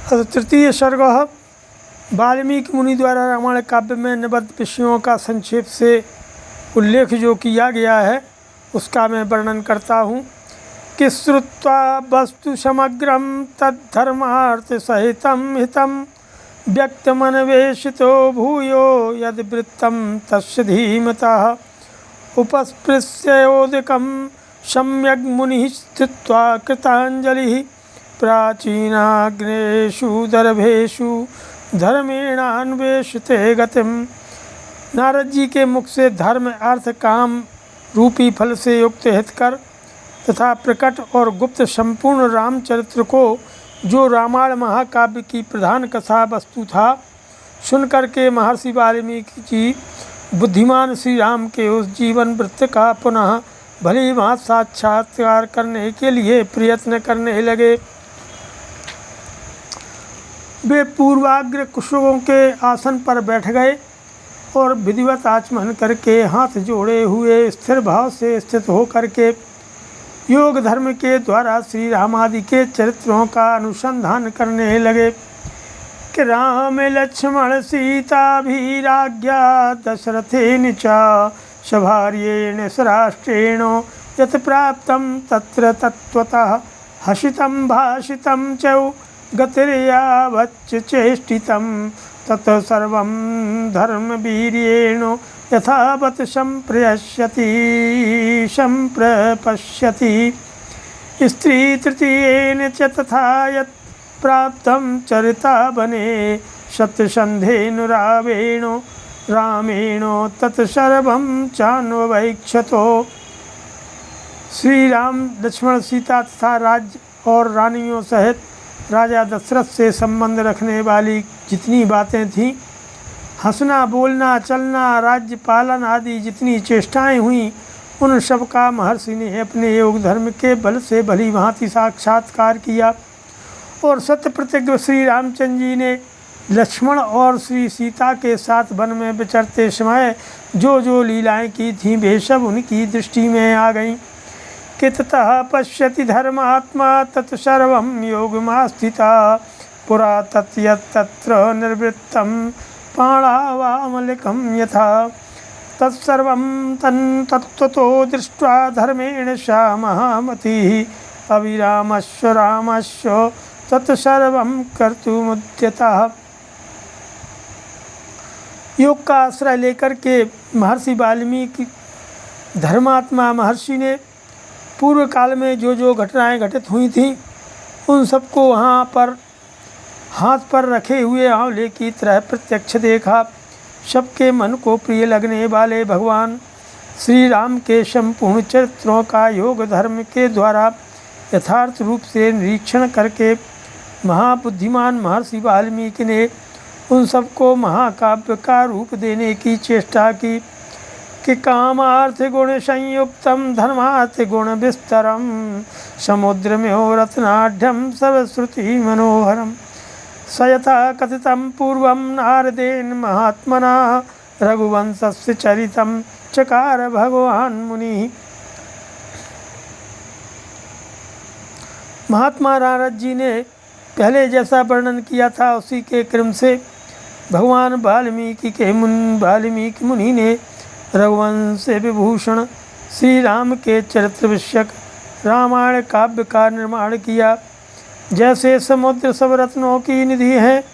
तृतीय सर्ग वाल्मीकि मुनि द्वारा रामायण काव्य में निबद्ध विषयों का संक्षेप से उल्लेख जो किया गया है उसका मैं वर्णन करता हूँ कि श्रुत्वा वस्तु समग्रम तद्धर्मार्थ सहितं हितं व्यक्तमन्वेषितो भूयो यद्वृत्तं तस्य धीमतः उपस्पृश्योदकं सम्यग् मुनिः स्थित्वा कृताञ्जलिः प्राचीनाग्नेषु दर्भेषु धर्मेणान्वेषिते गतिम। नारद जी के मुख से धर्म अर्थ काम रूपी फल से युक्त हितकर तथा प्रकट और गुप्त संपूर्ण रामचरित्र को जो रामायण महाकाव्य की प्रधान कथा वस्तु था सुनकर के महर्षि वाल्मीकि जी बुद्धिमान श्री राम के उस जीवन वृत्त का पुनः भली भांति साक्षात्कार करने के लिए प्रयत्न करने लगे। वे पूर्वाग्र कुशों के आसन पर बैठ गए और विधिवत आचमन करके हाथ जोड़े हुए स्थिर भाव से स्थित होकर के योग धर्म के द्वारा श्री राम आदि के चरित्रों का अनुसंधान करने लगे कि राम लक्ष्मण सीताभिराज्ञा दशरथेन च सभार्येण स्वराष्ट्रेण यत् प्राप्तं तत्र तत्त्वतः हसितं भाषितं च गतिर्यावच्च चेष्टितं तत् सर्वं धर्मवीर्येण यथावत् संप्रपश्यति स्त्री तृतीयेन च तथा यत् प्राप्तं चरितावने सत्यसन्धेन रामेण तत्सर्वं चान्ववैक्षतो। श्री राम लक्ष्मण सीता तथा राज्य और रानियों सहित राजा दशरथ से संबंध रखने वाली जितनी बातें थीं, हंसना बोलना चलना राज्य पालन आदि जितनी चेष्टाएं हुईं, उन सब का महर्षि ने अपने योग धर्म के बल से भली भांति साक्षात्कार किया और सत्य प्रतिज्ञ श्री रामचंद्र जी ने लक्ष्मण और श्री सीता के साथ वन में विचरते समय जो जो लीलाएं की थीं वे सब उनकी दृष्टि में आ गईं कि ततः पश्यति धर्मात्मा तत्सर्वं योगमास्थिता पुरा तत्र निर्वृत्तं पाणावामलिकं यथा तत्सर्वं तत्त्वतो दृष्ट्वा धर्मेण सा महामतिः अविरामस्य रामस्य तत्सर्वं कर्तुमुद्यतः। योग का आश्रय लेकर के महर्षि वाल्मीकि धर्मात्मा महर्षि ने पूर्व काल में जो जो घटनाएं घटित हुई थीं उन सबको वहाँ पर हाथ पर रखे हुए आंवले की तरह प्रत्यक्ष देखा। सबके मन को प्रिय लगने वाले भगवान श्री राम के संपूर्ण चरित्रों का योग धर्म के द्वारा यथार्थ रूप से निरीक्षण करके महाबुद्धिमान महर्षि वाल्मीकि ने उन सबको महाकाव्य का रूप देने की चेष्टा की कि कामार्थ गुण संयुक्तम धर्मार्थ गुण विस्तरम समुद्रमेव रत्नाढ्यम सर्वश्रुति मनोहरम सयथा कथितं पूर्वं नारदेन महात्मना रघुवंशस्य चरितं चकार भगवान मुनि। महात्मा नारद जी ने पहले जैसा वर्णन किया था उसी के क्रम से भगवान वाल्मीकि मुनि ने रघुवंश विभूषण श्री राम के चरित्र विषयक रामायण काव्य का निर्माण किया। जैसे समुद्र सब रत्नों की निधि है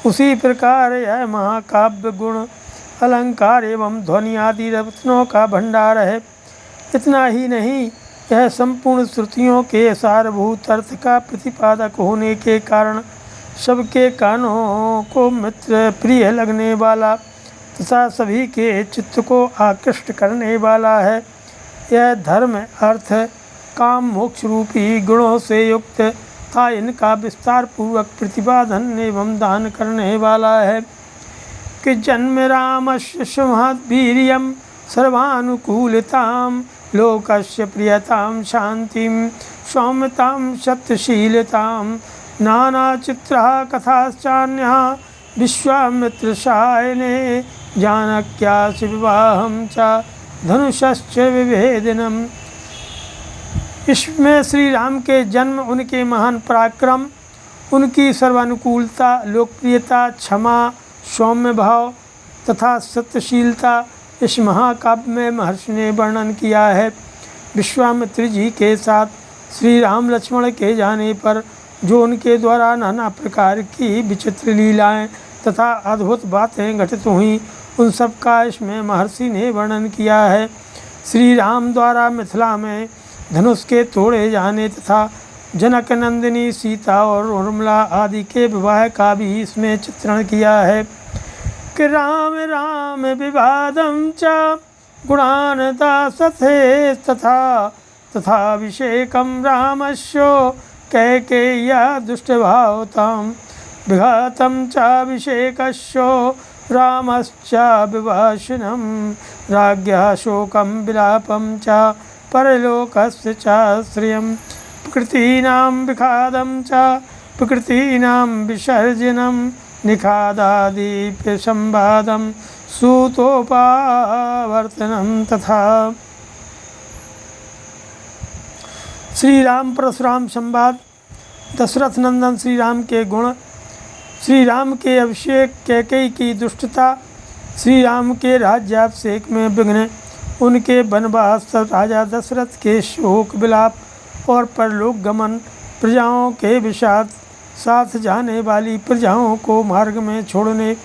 उसी प्रकार यह महाकाव्य गुण अलंकार एवं ध्वनि आदि रत्नों का भंडार है। इतना ही नहीं, यह संपूर्ण श्रुतियों के सारभूत अर्थ का प्रतिपादक होने के कारण सबके कानों को मित्र प्रिय लगने वाला तथा सभी के चित्त को आकृष्ट करने वाला है। यह धर्म अर्थ काम मोक्ष रूपी गुणों से युक्त था। इनका विस्तार पूर्वक प्रतिपादन एवं दान करने वाला है कि जन्म रामस्य सुमहावीर्यं सर्वानुकूलतां लोकस्य प्रियतां शांतिं सौम्यतां सत्यशीलतां नानाचित्रः कथाश्चान्यः विश्वामित्रसायने जानक्यास्य विवाहं च धनुषश्च विभेदनम्। इसमें श्री राम के जन्म, उनके महान पराक्रम उनकी सर्वानुकूलता, लोकप्रियता, क्षमा, सौम्य भाव तथा सत्यशीलता इस महाकाव्य में महर्षि ने वर्णन किया है। विश्वामित्र जी के साथ श्री राम लक्ष्मण के जाने पर जो उनके द्वारा नाना प्रकार की विचित्र लीलाएं तथा अद्भुत बातें घटित हुई, उन सब का इसमें महर्षि ने वर्णन किया है। श्री राम द्वारा मिथिला में धनुष के तोड़े जाने तथा जनक नंदिनी सीता और उर्मिला आदि के विवाह का भी इसमें चित्रण किया है कि राम राम विवादं च गुणान् दासथे तथाभिषेकं रामस्य कैकेय्या दुष्टभावतां विघातं चाभिषेकस्य रामश्चाभिभाषणं राज्ञः शोकं विलापं च परलोकस्य च श्रियं प्रकृतीनां विखादं च प्रकृतीनां विसर्जनं निखादादीप्य संवादं सूतोपावर्तनं तथा। श्री राम परशुराम संवाद। दशरथ नंदन श्री राम के गुण, श्री राम के अभिषेक, कैकेयी की दुष्टता, श्री राम के राज्याभिषेक में विघ्न, उनके वनवास, राजा दशरथ के शोक विलाप और परलोक गमन, प्रजाओं के विषाद, साथ जाने वाली प्रजाओं को मार्ग में छोड़ने,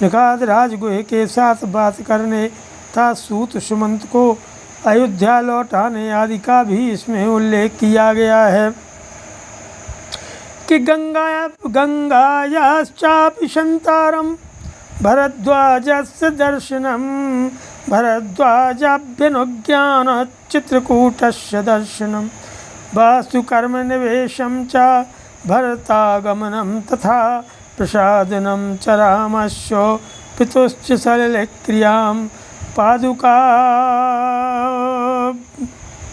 निखाद राजगुह के साथ बात करने तथा सूत सुमंत को अयोध्या लौटाने आदि का भी इसमें उल्लेख किया गया है कि गंगायाश्चापि शंतारम भरद्वाजस्य दर्शनम भरद्वाजाभ्यनुज्ञान चित्रकूटस्य दर्शनम वास्तुकर्म निवेशं च भरतागमनं तथा प्रसादनं च रामस्य पितुश्च सलिलक्रियां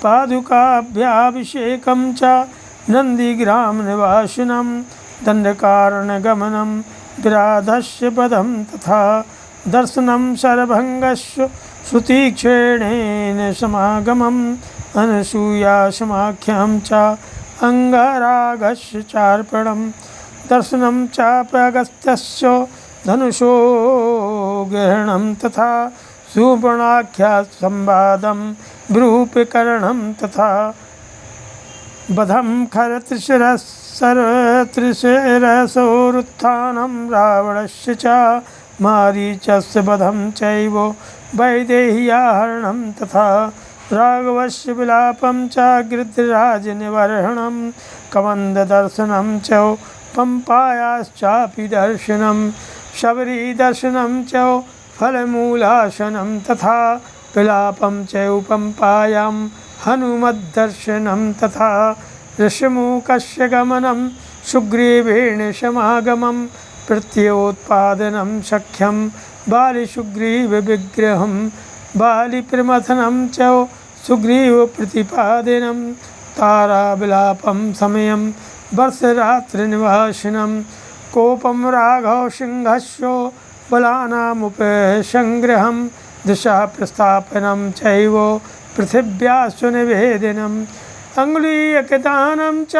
पादुकाभ्याभिषेकं च नन्दिग्रामनिवासिनं दण्डकारणगमनं विराधस्य पदं तथा दर्शनं शरभङ्गस्य श्रुतिक्षेणेन समागमम् अनसूयासमाख्यं च अंगरागस्य चार्पणं दर्शनं चाप्यगस्त्यस्य धनुषो ग्रहणं तथा सुवर्णाख्या संवादं विरूपकरणं तथा वधं खरत्रिशिरसोरुत्थानं रावणस्य च मारीचस्य वधं चैव वैदेह्याहरणं तथा राघवस्य विलापं च गृध्रराजनिवर्हणं कमन्ददर्शनं च पम्पायाश्चापि दर्शनं शबरीदर्शनं च फलमूलासनं तथा विलापं च पम्पायां हनुमद्दर्शनं तथा ऋषिमुखस्य गमनं सुग्रीवेण समागमं प्रत्योत्पादनं सख्यं बालिसुग्रीवविग्रहं बालिप्रमथनं च सुग्रीवप्रतिपादनं ताराविलापं समयं वर्षरात्रिनिवासिनं कोपं राघव सिंहस्य बलानामुपसंग्रहं दिशाप्रस्थापनं चैव पृथिव्याश्च निवेदनम् अङ्गुलीयकदानं च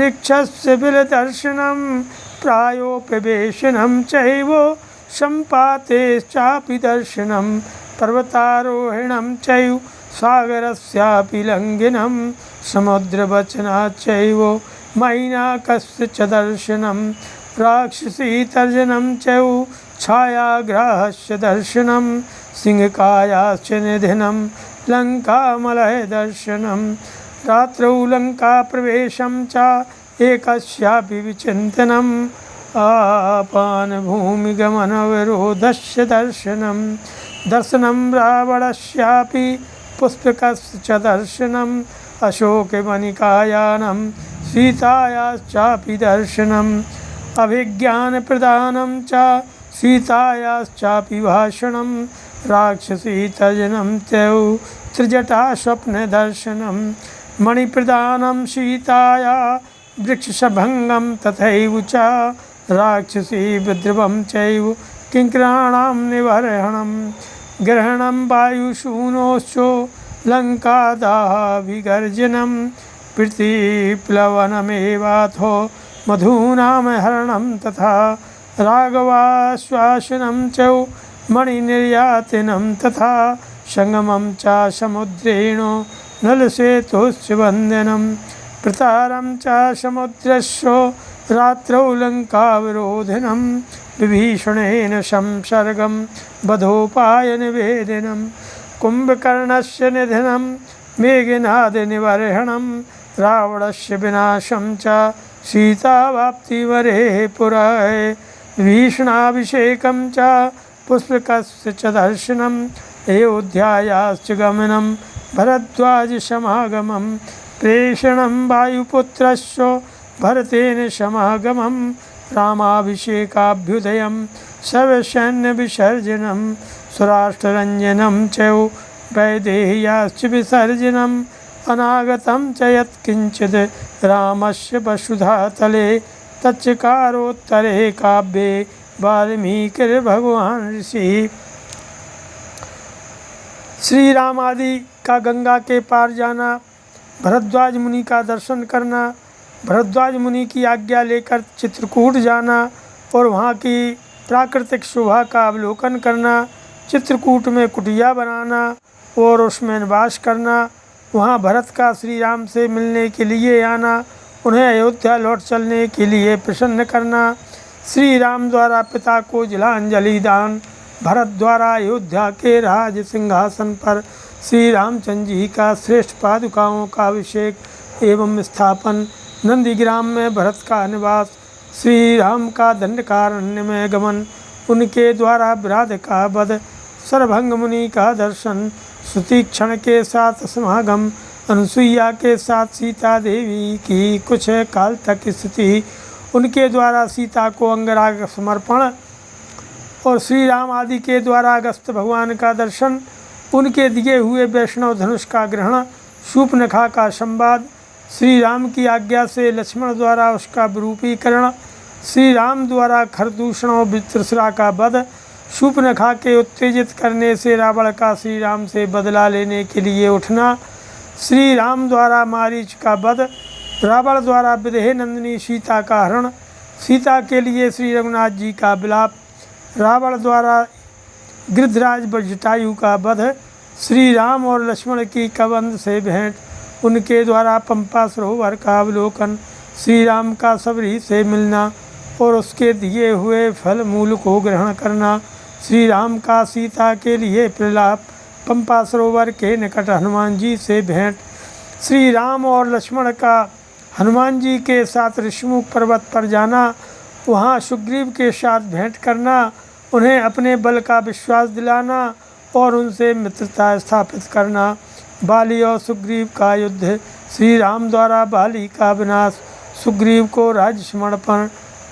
ऋक्षस्य बिलदर्शनं प्रायोपवेशनं चैव सम्पातेश्चापि दर्शनं पर्वतारोहणं चैव सागरस्यापि लङ्घनं समुद्रवचनाच्चैव मैनाकस्य च दर्शनं राक्षसीतर्जनं चैव छायाग्राहस्य दर्शनं सिंहकायाश्च निधनं लङ्कामलयदर्शनं रात्रौ लङ्काप्रवेशं च एकस्यापि विचिन्तनम् आपानभूमिगमनविरोधस्य दर्शनं दर्शनं रावणस्यापि पुष्पकस्य च दर्शनम् अशोकवनिकायानं सीतायाश्चापि दर्शनम् अभिज्ञानप्रदानं च सीतायाश्चापि भाषणं राक्षसीतर्जनं तौ त्रिजटास्वप्नदर्शनं मणिप्रदानं सीताया वृक्षसभङ्गं तथैव च राक्षसी विद्रवं चैव किङ्कराणां निवर्हणं ग्रहणं वायुशूनोश्च लङ्कादाः विगर्जनं प्रीतिप्लवनमेवाथो मधूनाम हरणं तथा राघवाश्वासनं च मणिनिर्यातनं तथा संगमं च समुद्रेण नलसेतुश्च वन्दनं प्रतारं च समुद्रस्य रात्रौ लङ्काविरोधनं विभीषणेन संसर्गं वधोपायनिवेदनं कुम्भकर्णस्य निधनं मेघनादनिवर्हणं रावणस्य विनाशं च सीतावाप्तिवरे पुराय विभीषणाभिषेकं च पुष्पकस्य च दर्शनम् अयोध्यायाश्च गमनं भरद्वाजसमागमं प्रेषणं वायुपुत्रस्य भरतेन समागमं रामाभिषेकाभ्युदयं सर्वसैन्यविसर्जनं स्वराष्ट्ररञ्जनं च वैदेह्याश्च विसर्जनम् अनागतं च यत्किञ्चित् रामस्य वसुधातले तच्चकारोत्तरे काव्ये वाल्मीकिर्भगवान् ऋषि। श्री राम आदि का गंगा के पार जाना, भरद्वाज मुनि का दर्शन करना, भरद्वाज मुनि की आज्ञा लेकर चित्रकूट जाना और वहाँ की प्राकृतिक शोभा का अवलोकन करना, चित्रकूट में कुटिया बनाना और उसमें निवास करना, वहाँ भरत का श्री राम से मिलने के लिए आना, उन्हें अयोध्या लौट चलने के लिए प्रसन्न करना, श्री राम द्वारा पिता को जलांजलि दान, भरत द्वारा अयोध्या के राज सिंहासन पर श्री रामचंद्र जी का श्रेष्ठ पादुकाओं का अभिषेक एवं स्थापन, नंदीग्राम में भरत का निवास, श्री राम का दंडकारण्य में गमन, उनके द्वारा विराध का वध, सरभंग मुनि का दर्शन, सुतीक्षण के साथ समागम, अनुसुईया के साथ सीता देवी की कुछ काल तक स्थिति, उनके द्वारा सीता को अंगराग समर्पण और श्री राम आदि के द्वारा अगस्त्य भगवान का दर्शन, उनके दिए हुए वैष्णव धनुष का ग्रहण, शूर्पणखा का संवाद, श्री राम की आज्ञा से लक्ष्मण द्वारा उसका विरूपीकरण, श्री राम द्वारा खरदूषण और वृत्रशिरा का वध, शूर्पणखा के उत्तेजित करने से रावण का श्री राम से बदला लेने के लिए उठना, श्री राम द्वारा मारीच का वध, रावण द्वारा विदेह नंदिनी सीता का हरण, सीता के लिए श्री रघुनाथ जी का विलाप, रावण द्वारा गिरधराज जटायु का वध, श्री राम और लक्ष्मण की कबंध से भेंट, उनके द्वारा पंपा सरोवर का अवलोकन, श्री राम का सबरी से मिलना और उसके दिए हुए फल मूल को ग्रहण करना, श्री राम का सीता के लिए प्रलाप, पंपा सरोवर के निकट हनुमान जी से भेंट, श्री राम और लक्ष्मण का हनुमान जी के साथ ऋषिमुख पर्वत पर जाना, वहाँ सुग्रीव के साथ भेंट करना, उन्हें अपने बल का विश्वास दिलाना और उनसे मित्रता स्थापित करना, बाली और सुग्रीव का युद्ध, श्री राम द्वारा बाली का विनाश, सुग्रीव को राज्य समर्पण,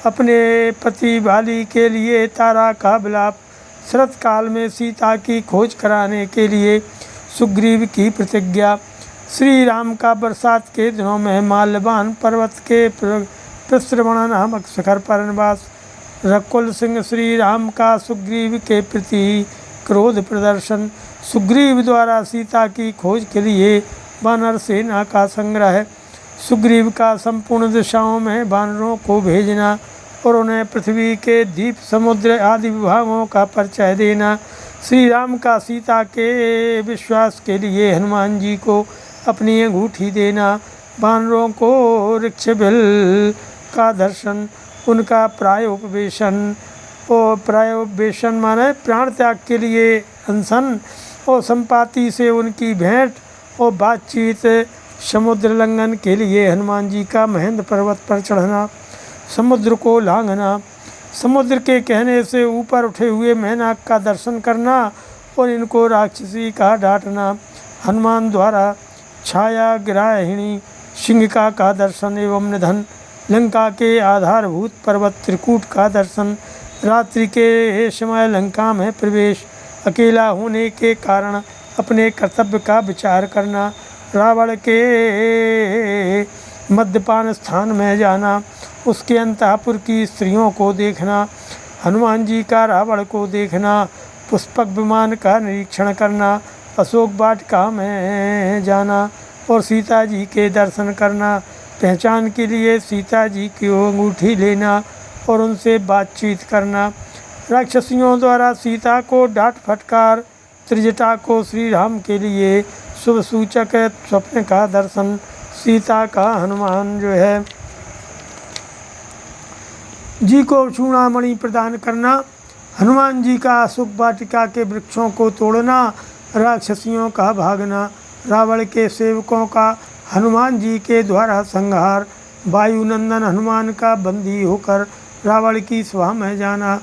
अपने पति बाली के लिए तारा का विलाप, शरत काल में सीता की खोज कराने के लिए सुग्रीव की प्रतिज्ञा, श्री राम का बरसात के दिनों में माल्यवान पर्वत के प्रश्रवण नामक शिखर पर निवास, रकुल सिंह श्री राम का सुग्रीव के प्रति क्रोध प्रदर्शन, सुग्रीव द्वारा सीता की खोज के लिए वानर सेना का संग्रह, सुग्रीव का संपूर्ण दिशाओं में वानरों को भेजना और उन्हें पृथ्वी के द्वीप समुद्र आदि विभागों का परिचय देना, श्री राम का सीता के विश्वास के लिए हनुमान जी को अपनी अंगूठी देना, वानरों को ऋक्षभिल का दर्शन, उनका प्रायोपवेशन और प्रायोपवेशन माने प्राण त्याग के लिए अनशन और संपाति से उनकी भेंट और बातचीत, समुद्र लंघन के लिए हनुमान जी का महेंद्र पर्वत पर चढ़ना, समुद्र को लांघना, समुद्र के कहने से ऊपर उठे हुए मेनाक का दर्शन करना और इनको राक्षसी का डांटना, हनुमान द्वारा छाया ग्राहिणी सिंहिका का दर्शन एवं निधन, लंका के आधारभूत पर्वत त्रिकूट का दर्शन, रात्रि के समय लंका में प्रवेश, अकेला होने के कारण अपने कर्तव्य का विचार करना, रावण के मद्यपान स्थान में जाना, उसके अंतःपुर की स्त्रियों को देखना, हनुमान जी का रावण को देखना, पुष्पक विमान का निरीक्षण करना, अशोक वाटिका में जाना और सीता जी के दर्शन करना, पहचान के लिए सीता जी की अंगूठी लेना और उनसे बातचीत करना, राक्षसियों द्वारा सीता को डांट फटकार, त्रिजटा को श्री राम के लिए शुभ सूचक स्वप्न का दर्शन, सीता का हनुमान जो है जी को चूड़ामणि प्रदान करना, हनुमान जी का सुख वाटिका के वृक्षों को तोड़ना, राक्षसियों का भागना, रावण के सेवकों का हनुमान जी के द्वारा संहार, वायुनंदन हनुमान का बंदी होकर रावण की सभा में जाना,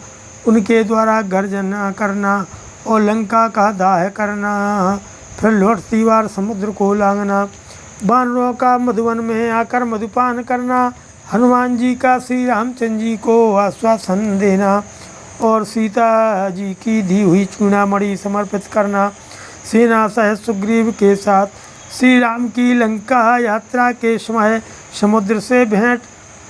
उनके द्वारा गर्जना करना और लंका का दाह करना, फिर लौटती बार समुद्र को लांघना, वानरों का मधुवन में आकर मधुपान करना, हनुमान जी का श्री रामचंद्र जी को आश्वासन देना और सीता जी की दी हुई चूड़ामणि समर्पित करना, सेना सहित सुग्रीव के साथ श्री राम की लंका यात्रा के समय समुद्र से भेंट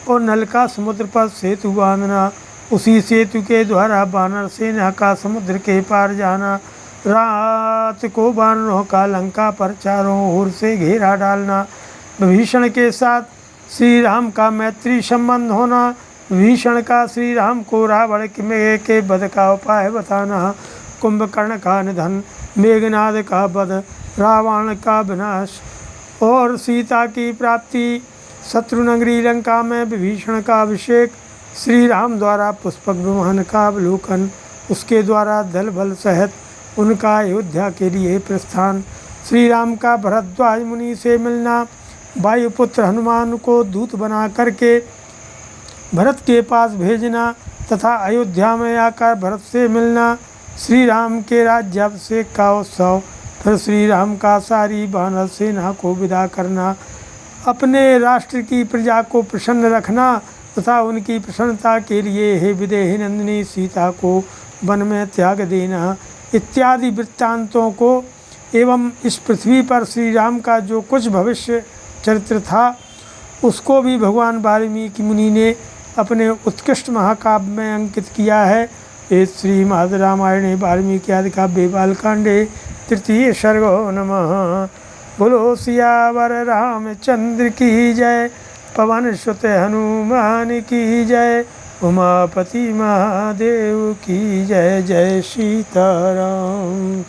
और नल का समुद्र पर सेतु बांधना, उसी सेतु के द्वारा वानर सेना का समुद्र के पार जाना, रात को वानरों का लंका पर चारों ओर से घेरा डालना, विभीषण के साथ श्री राम का मैत्री संबंध होना, विभीषण का श्री राम को रावण के वध का उपाय बताना, कुंभकर्ण का निधन, मेघनाद का वध, रावण का विनाश और सीता की प्राप्ति, शत्रुनगरी लंका में विभीषण का अभिषेक, श्री राम द्वारा पुष्पक विमान का अवलोकन, उसके द्वारा दल बल सहित उनका अयोध्या के लिए प्रस्थान, श्री राम का भरद्वाज मुनि से मिलना, वायुपुत्र हनुमान को दूत बना करके भरत के पास भेजना तथा अयोध्या में आकर भरत से मिलना, श्री राम के राज्याभिषेक का उत्सव, फिर श्री राम का सारी वानर सेना को विदा करना, अपने राष्ट्र की प्रजा को प्रसन्न रखना तथा उनकी प्रसन्नता के लिए हे विदेही नंदिनी सीता को वन में त्याग देना इत्यादि वृत्तांतों को एवं इस पृथ्वी पर श्री राम का जो कुछ भविष्य चरित्र था उसको भी भगवान वाल्मीकि मुनि ने अपने उत्कृष्ट महाकाव्य में अंकित किया है। ये श्रीमद् रामायणे वाल्मीकि आदि काव्ये बालकांडे तृतीय सर्गो नमः। बोलो सियावर रामचंद्र की जय, पवन सुत हनुमान की जय, उमापति महादेव की जय। जय सीताराम।